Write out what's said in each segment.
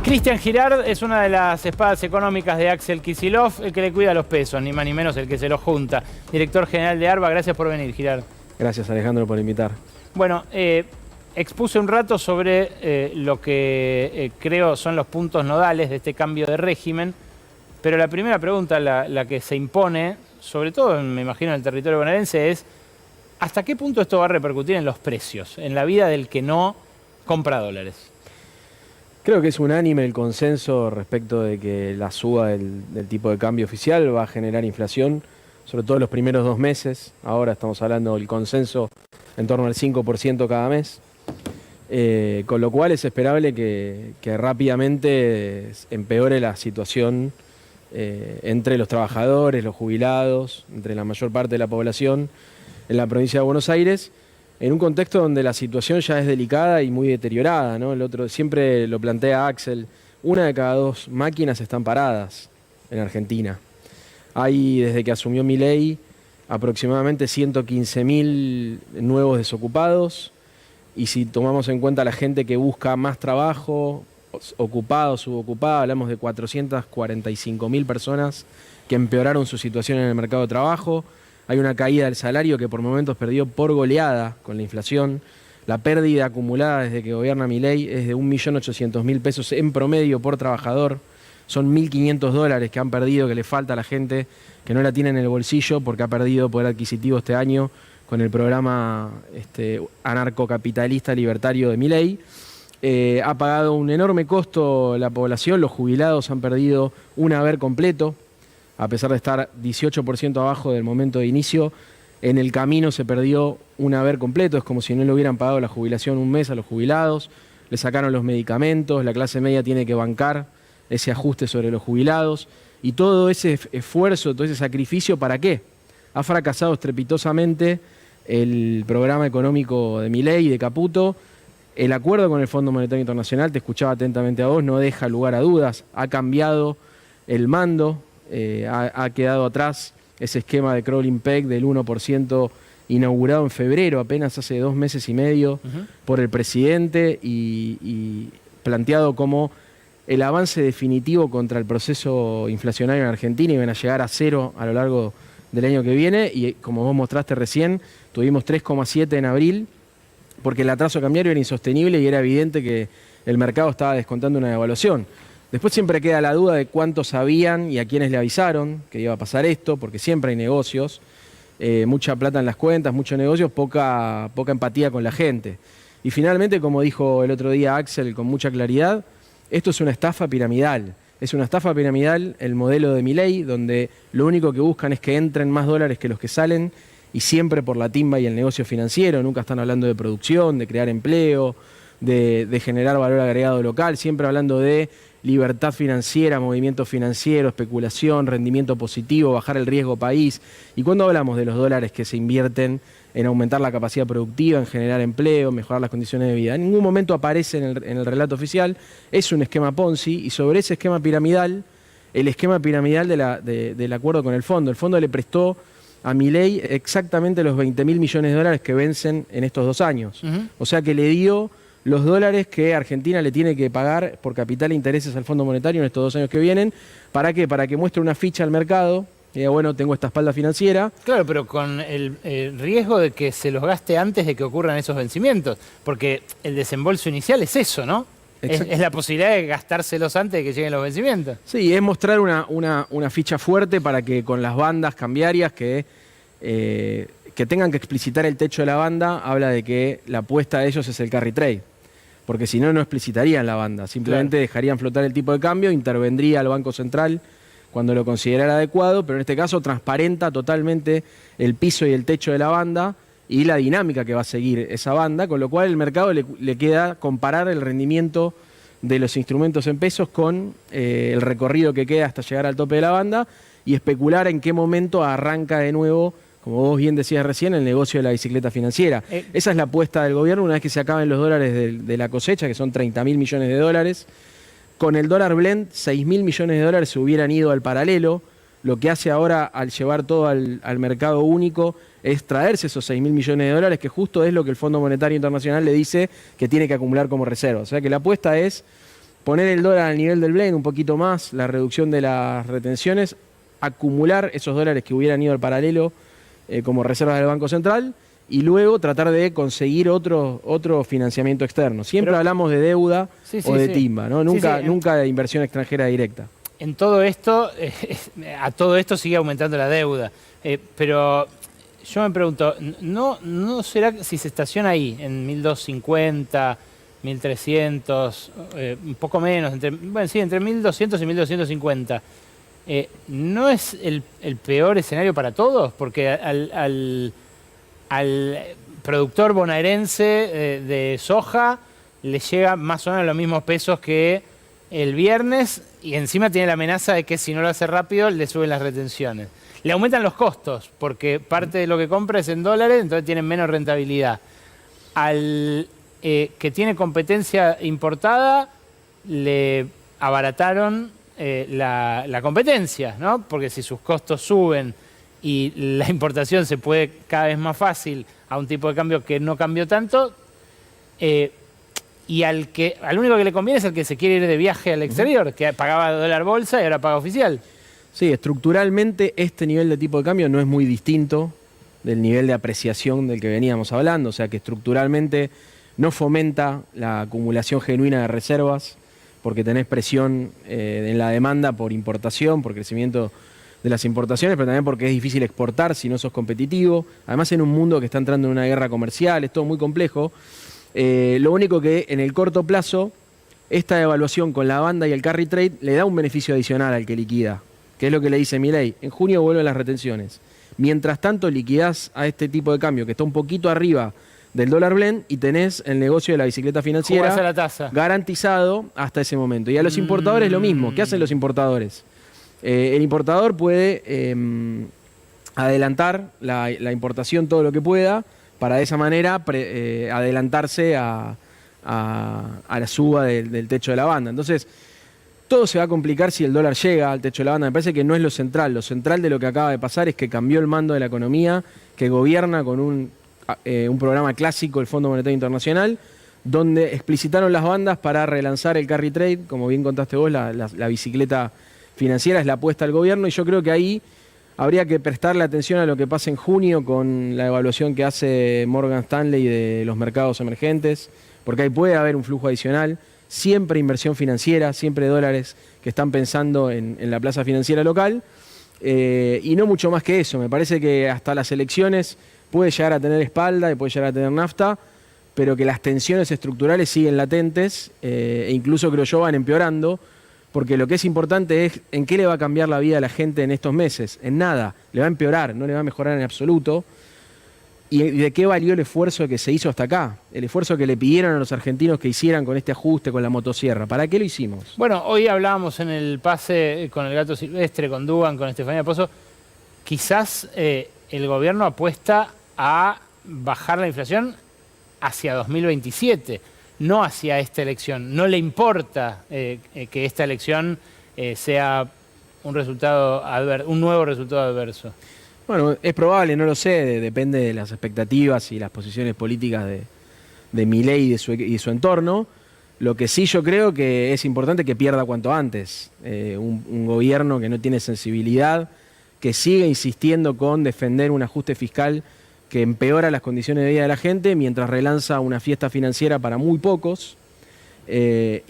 Cristian Girard es una de las espadas económicas de Axel Kicillof, el que le cuida los pesos, ni más ni menos el que se los junta. Director general de ARBA, gracias por venir, Girard. Gracias, Alejandro, por invitar. Bueno, expuse un rato sobre lo que creo son los puntos nodales de este cambio de régimen, pero la primera pregunta, la que se impone, sobre todo me imagino en el territorio bonaerense, es ¿hasta qué punto esto va a repercutir en los precios, en la vida del que no compra dólares? Creo que es unánime el consenso respecto de que la suba del tipo de cambio oficial va a generar inflación, sobre todo en los primeros 2 meses. Ahora estamos hablando del consenso en torno al 5% cada mes, con lo cual es esperable que rápidamente empeore la situación entre los trabajadores, los jubilados, entre la mayor parte de la población en la provincia de Buenos Aires, en un contexto donde la situación ya es delicada y muy deteriorada, ¿no? Siempre lo plantea Axel, 1 de cada 2 máquinas están paradas en Argentina. Hay, desde que asumió Milei, aproximadamente 115.000 nuevos desocupados, y si tomamos en cuenta la gente que busca más trabajo, ocupada o subocupada, hablamos de 445.000 personas que empeoraron su situación en el mercado de trabajo. Hay una caída del salario que por momentos perdió por goleada con la inflación. La pérdida acumulada desde que gobierna Milei es de 1.800.000 pesos en promedio por trabajador. Son 1.500 dólares que han perdido, que le falta a la gente, que no la tiene en el bolsillo porque ha perdido poder adquisitivo este año con el programa anarcocapitalista libertario de Milei. Ha pagado un enorme costo la población, los jubilados han perdido un haber completo. A pesar de estar 18% abajo del momento de inicio, en el camino se perdió un haber completo. Es como si no le hubieran pagado la jubilación un mes a los jubilados, le sacaron los medicamentos, la clase media tiene que bancar ese ajuste sobre los jubilados. Y todo ese esfuerzo, todo ese sacrificio, ¿para qué? Ha fracasado estrepitosamente el programa económico de Milei y de Caputo. El acuerdo con el Fondo Monetario Internacional, te escuchaba atentamente a vos, no deja lugar a dudas. Ha cambiado el mando. Ha quedado atrás ese esquema de crawling peg del 1% inaugurado en febrero, apenas hace 2 meses y medio, por el presidente y planteado como el avance definitivo contra el proceso inflacionario en Argentina. Iban a llegar a 0 a lo largo del año que viene y, como vos mostraste recién, tuvimos 3,7 en abril porque el atraso cambiario era insostenible y era evidente que el mercado estaba descontando una devaluación. Después siempre queda la duda de cuántos sabían y a quiénes le avisaron que iba a pasar esto, porque siempre hay negocios, mucha plata en las cuentas, muchos negocios, poca empatía con la gente. Y finalmente, como dijo el otro día Axel con mucha claridad, esto es una estafa piramidal. Es una estafa piramidal el modelo de Milei, donde lo único que buscan es que entren más dólares que los que salen, y siempre por la timba y el negocio financiero. Nunca están hablando de producción, de crear empleo, de generar valor agregado local, siempre hablando de libertad financiera, movimiento financiero, especulación, rendimiento positivo, bajar el riesgo país. Y cuando hablamos de los dólares que se invierten en aumentar la capacidad productiva, en generar empleo, mejorar las condiciones de vida, en ningún momento aparece en el relato oficial. Es un esquema Ponzi, y sobre ese esquema piramidal, el esquema piramidal del acuerdo con el fondo. El fondo le prestó a Milei exactamente los 20.000 millones de dólares que vencen en estos 2 años. O sea que le dio los dólares que Argentina le tiene que pagar por capital e intereses al Fondo Monetario en estos 2 años que vienen. ¿Para qué? Para que muestre una ficha al mercado y diga, bueno, tengo esta espalda financiera. Claro, pero con el riesgo de que se los gaste antes de que ocurran esos vencimientos, porque el desembolso inicial es eso, ¿no? Es la posibilidad de gastárselos antes de que lleguen los vencimientos. Sí, es mostrar una ficha fuerte para que con las bandas cambiarias que tengan que explicitar el techo de la banda, habla de que la apuesta de ellos es el carry trade. Porque si no, no explicitarían la banda, simplemente dejarían flotar el tipo de cambio, intervendría el Banco Central cuando lo considerara adecuado, pero en este caso transparenta totalmente el piso y el techo de la banda y la dinámica que va a seguir esa banda, con lo cual el mercado le queda comparar el rendimiento de los instrumentos en pesos con el recorrido que queda hasta llegar al tope de la banda y especular en qué momento arranca de nuevo, como vos bien decías recién, el negocio de la bicicleta financiera. Esa es la apuesta del gobierno una vez que se acaben los dólares de la cosecha, que son 30.000 millones de dólares. Con el dólar blend, 6.000 millones de dólares se hubieran ido al paralelo. Lo que hace ahora al llevar todo al mercado único es traerse esos 6.000 millones de dólares, que justo es lo que el Fondo Monetario Internacional le dice que tiene que acumular como reserva. O sea que la apuesta es poner el dólar al nivel del blend un poquito más, la reducción de las retenciones, acumular esos dólares que hubieran ido al paralelo como reservas del Banco Central y luego tratar de conseguir otro financiamiento externo. Siempre hablamos de deuda o de timba, ¿no? Nunca de inversión extranjera directa. En todo esto, a todo esto sigue aumentando la deuda. Pero yo me pregunto, ¿no será que si se estaciona ahí, en 1250, 1300, un poco menos, entre 1200 y 1250, ¿no es el peor escenario para todos? Porque al productor bonaerense de soja le llega más o menos los mismos pesos que el viernes y encima tiene la amenaza de que si no lo hace rápido le suben las retenciones. Le aumentan los costos porque parte de lo que compra es en dólares, entonces tienen menos rentabilidad. Al que tiene competencia importada le abarataron la competencia, ¿no? Porque si sus costos suben y la importación se puede cada vez más fácil a un tipo de cambio que no cambió tanto, y al único que le conviene es el que se quiere ir de viaje al exterior, que pagaba dólar bolsa y ahora paga oficial. Sí, estructuralmente este nivel de tipo de cambio no es muy distinto del nivel de apreciación del que veníamos hablando, o sea que estructuralmente no fomenta la acumulación genuina de reservas porque tenés presión en la demanda por importación, por crecimiento de las importaciones, pero también porque es difícil exportar si no sos competitivo. Además en un mundo que está entrando en una guerra comercial, es todo muy complejo. Lo único que en el corto plazo, esta devaluación con la banda y el carry trade le da un beneficio adicional al que liquida, que es lo que le dice Milei. En junio vuelven las retenciones. Mientras tanto liquidás a este tipo de cambio que está un poquito arriba del dólar blend y tenés el negocio de la bicicleta financiera a la tasa garantizado hasta ese momento. Y a los importadores lo mismo. ¿Qué hacen los importadores? El importador puede adelantar la importación todo lo que pueda para de esa manera adelantarse a la suba del techo de la banda. Entonces, todo se va a complicar si el dólar llega al techo de la banda. Me parece que no es lo central. Lo central de lo que acaba de pasar es que cambió el mando de la economía, que gobierna con un programa clásico, el Fondo Monetario Internacional, donde explicitaron las bandas para relanzar el carry trade, como bien contaste vos, la bicicleta financiera es la apuesta del gobierno, y yo creo que ahí habría que prestarle atención a lo que pasa en junio con la evaluación que hace Morgan Stanley de los mercados emergentes, porque ahí puede haber un flujo adicional, siempre inversión financiera, siempre dólares que están pensando en la plaza financiera local, y no mucho más que eso. Me parece que hasta las elecciones puede llegar a tener espalda y puede llegar a tener nafta, pero que las tensiones estructurales siguen latentes e incluso creo yo van empeorando, porque lo que es importante es en qué le va a cambiar la vida a la gente en estos meses. En nada, le va a empeorar, no le va a mejorar en absoluto. ¿Y de qué valió el esfuerzo que se hizo hasta acá? El esfuerzo que le pidieron a los argentinos que hicieran con este ajuste, con la motosierra. ¿Para qué lo hicimos? Bueno, hoy hablábamos en el pase con el Gato Silvestre, con Dugan, con Estefanía Pozo. Quizás el gobierno apuesta a bajar la inflación hacia 2027, no hacia esta elección. No le importa que esta elección sea un nuevo resultado adverso. Bueno, es probable, no lo sé, depende de las expectativas y las posiciones políticas de Milei y su entorno. Lo que sí yo creo que es importante que pierda cuanto antes. Un gobierno que no tiene sensibilidad, que sigue insistiendo con defender un ajuste fiscal que empeora las condiciones de vida de la gente mientras relanza una fiesta financiera para muy pocos e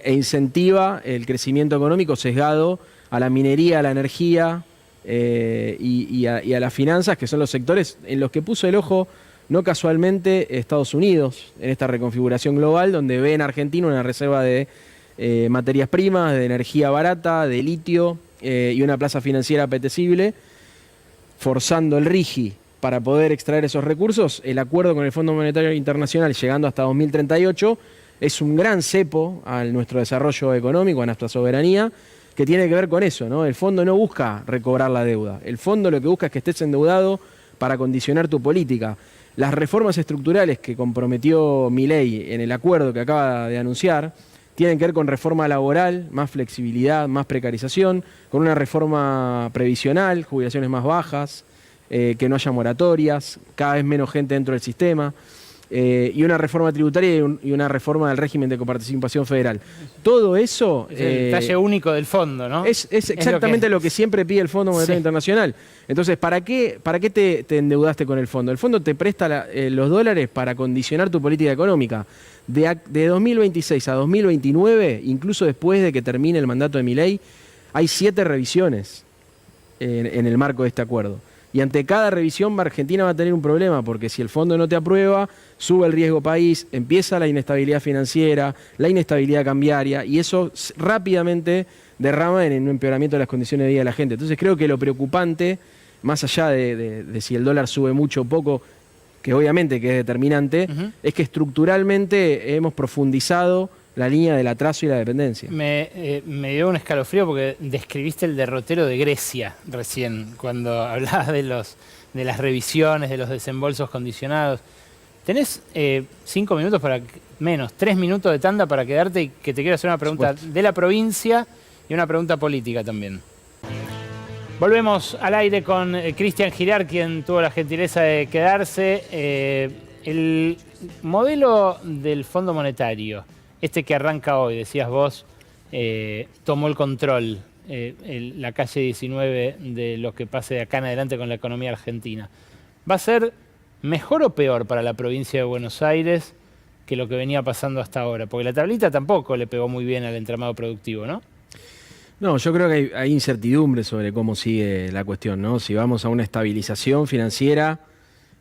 incentiva el crecimiento económico sesgado a la minería, a la energía y a las finanzas, que son los sectores en los que puso el ojo no casualmente Estados Unidos en esta reconfiguración global, donde ve en Argentina una reserva de materias primas, de energía barata, de litio y una plaza financiera apetecible, forzando el RIGI para poder extraer esos recursos. El acuerdo con el Fondo Monetario Internacional llegando hasta 2038 es un gran cepo a nuestro desarrollo económico, a nuestra soberanía, que tiene que ver con eso, ¿no? El fondo no busca recobrar la deuda. El fondo lo que busca es que estés endeudado para condicionar tu política. Las reformas estructurales que comprometió Milei en el acuerdo que acaba de anunciar tienen que ver con reforma laboral, más flexibilidad, más precarización, con una reforma previsional, jubilaciones más bajas, que no haya moratorias, cada vez menos gente dentro del sistema. y una reforma tributaria y una reforma del régimen de coparticipación federal. Todo eso... Es el detalle único del fondo, ¿no? Es exactamente lo que siempre pide el Fondo Monetario Internacional. Entonces, ¿para qué te endeudaste con el fondo? El fondo te presta los dólares para condicionar tu política económica. De 2026 a 2029, incluso después de que termine el mandato de Milei, hay 7 revisiones en el marco de este acuerdo. Y ante cada revisión Argentina va a tener un problema, porque si el fondo no te aprueba, sube el riesgo país, empieza la inestabilidad financiera, la inestabilidad cambiaria, y eso rápidamente derrama en un empeoramiento de las condiciones de vida de la gente. Entonces creo que lo preocupante, más allá de si el dólar sube mucho o poco, que obviamente que es determinante, es que estructuralmente hemos profundizado la línea del atraso y la dependencia. Me dio un escalofrío porque describiste el derrotero de Grecia recién, cuando hablabas de las revisiones, de los desembolsos condicionados. Tenés 5 minutos menos, 3 minutos de tanda para quedarte y que te quiero hacer una pregunta de la provincia y una pregunta política también. Volvemos al aire con Cristian Girar, quien tuvo la gentileza de quedarse. El modelo del Fondo Monetario, este que arranca hoy, decías vos, tomó el control, la calle 19 de lo que pase de acá en adelante con la economía argentina. ¿Va a ser mejor o peor para la provincia de Buenos Aires que lo que venía pasando hasta ahora? Porque la tablita tampoco le pegó muy bien al entramado productivo, ¿no? No, yo creo que hay incertidumbre sobre cómo sigue la cuestión, ¿no? Si vamos a una estabilización financiera,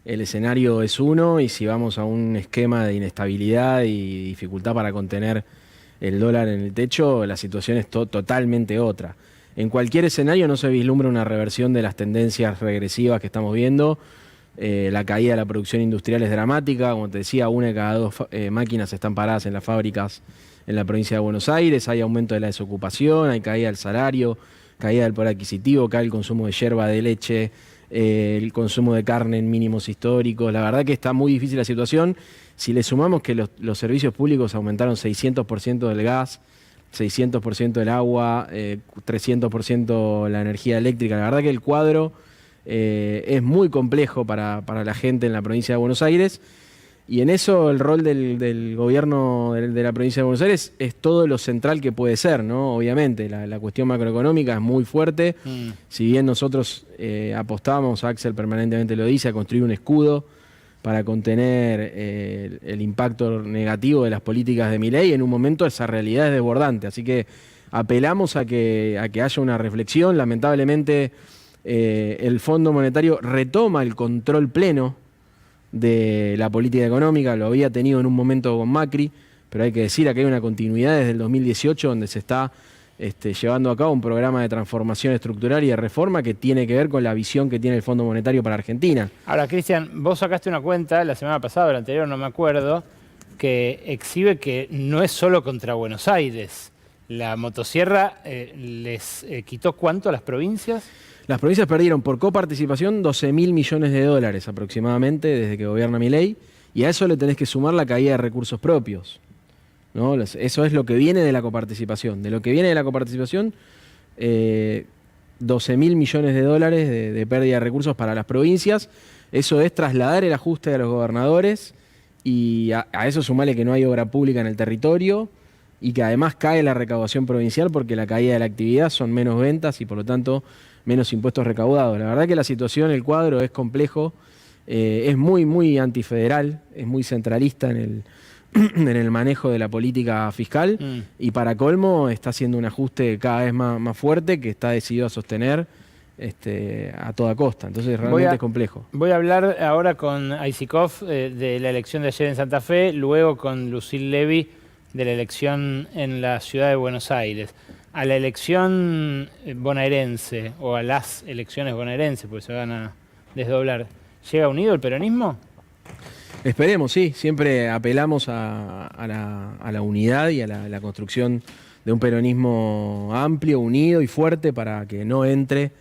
el escenario es uno, y si vamos a un esquema de inestabilidad y dificultad para contener el dólar en el techo, la situación es totalmente otra. En cualquier escenario no se vislumbra una reversión de las tendencias regresivas que estamos viendo. La caída de la producción industrial es dramática, como te decía, 1 de cada 2 máquinas están paradas en las fábricas en la provincia de Buenos Aires, hay aumento de la desocupación, hay caída del salario, caída del poder adquisitivo, cae el consumo de yerba, de leche, el consumo de carne en mínimos históricos. La verdad que está muy difícil la situación. Si le sumamos que los servicios públicos aumentaron 600% del gas, 600% del agua, 300% la energía eléctrica, la verdad que el cuadro es muy complejo para la gente en la provincia de Buenos Aires. Y en eso el rol del gobierno de la provincia de Buenos Aires es todo lo central que puede ser, ¿no? Obviamente, la cuestión macroeconómica es muy fuerte. Si bien nosotros apostamos, Axel permanentemente lo dice, a construir un escudo para contener el impacto negativo de las políticas de Milei, en un momento esa realidad es desbordante. Así que apelamos a que haya una reflexión. Lamentablemente, el Fondo Monetario retoma el control pleno de la política económica, lo había tenido en un momento con Macri, pero hay que decir que hay una continuidad desde el 2018 donde se está llevando a cabo un programa de transformación estructural y de reforma que tiene que ver con la visión que tiene el Fondo Monetario para Argentina. Ahora, Cristian, vos sacaste una cuenta la semana pasada o la anterior, no me acuerdo, que exhibe que no es solo contra Buenos Aires. La motosierra les quitó ¿cuánto a las provincias? Las provincias perdieron por coparticipación 12.000 millones de dólares aproximadamente desde que gobierna Milei, y a eso le tenés que sumar la caída de recursos propios, ¿no? Eso es lo que viene de la coparticipación. De lo que viene de la coparticipación, 12.000 millones de dólares de pérdida de recursos para las provincias. Eso es trasladar el ajuste a los gobernadores, y a eso sumarle que no hay obra pública en el territorio, y que además cae la recaudación provincial porque la caída de la actividad son menos ventas y por lo tanto menos impuestos recaudados. La verdad que la situación, el cuadro es complejo, es muy antifederal, es muy centralista en el manejo de la política fiscal, y para colmo está haciendo un ajuste cada vez más fuerte que está decidido a sostener a toda costa. Entonces realmente es complejo. Voy a hablar ahora con Aisikov de la elección de ayer en Santa Fe, luego con Lucille Levy de la elección en la ciudad de Buenos Aires. A la elección bonaerense, o a las elecciones bonaerenses, porque se van a desdoblar, ¿llega unido el peronismo? Esperemos, sí. Siempre apelamos a la unidad y a la construcción de un peronismo amplio, unido y fuerte para que no entre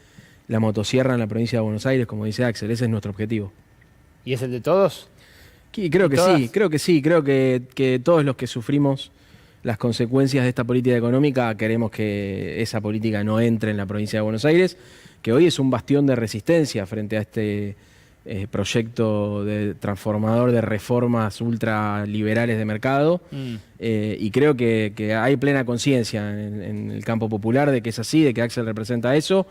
la motosierra en la provincia de Buenos Aires, como dice Axel. Ese es nuestro objetivo. ¿Y es el de todos? Creo que sí, creo que todos los que sufrimos las consecuencias de esta política económica queremos que esa política no entre en la provincia de Buenos Aires, que hoy es un bastión de resistencia frente a proyecto transformador de reformas ultraliberales de mercado. Y creo que hay plena conciencia en el campo popular de que es así, de que Axel representa eso.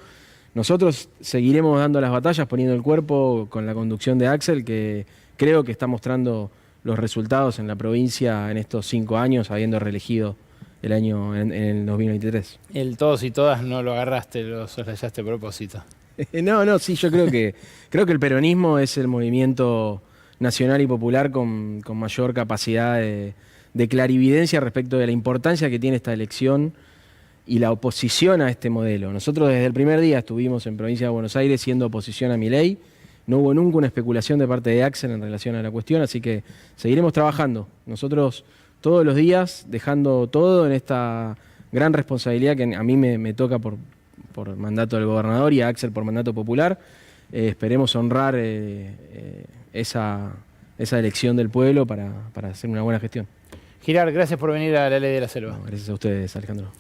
Nosotros seguiremos dando las batallas, poniendo el cuerpo con la conducción de Axel, que creo que está mostrando los resultados en la provincia en estos 5 años, habiendo reelegido el año en el 2023. El todos y todas no lo agarraste, lo soslayaste a propósito. No, sí, yo creo que el peronismo es el movimiento nacional y popular con mayor capacidad de clarividencia respecto de la importancia que tiene esta elección y la oposición a este modelo. Nosotros desde el primer día estuvimos en Provincia de Buenos Aires siendo oposición a Milei. No hubo nunca una especulación de parte de Axel en relación a la cuestión, así que seguiremos trabajando. Nosotros todos los días dejando todo en esta gran responsabilidad que a mí me toca por mandato del gobernador y a Axel por mandato popular. Esperemos honrar esa elección del pueblo para hacer una buena gestión. Girard, gracias por venir a La Ley de la Selva. No, gracias a ustedes, Alejandro.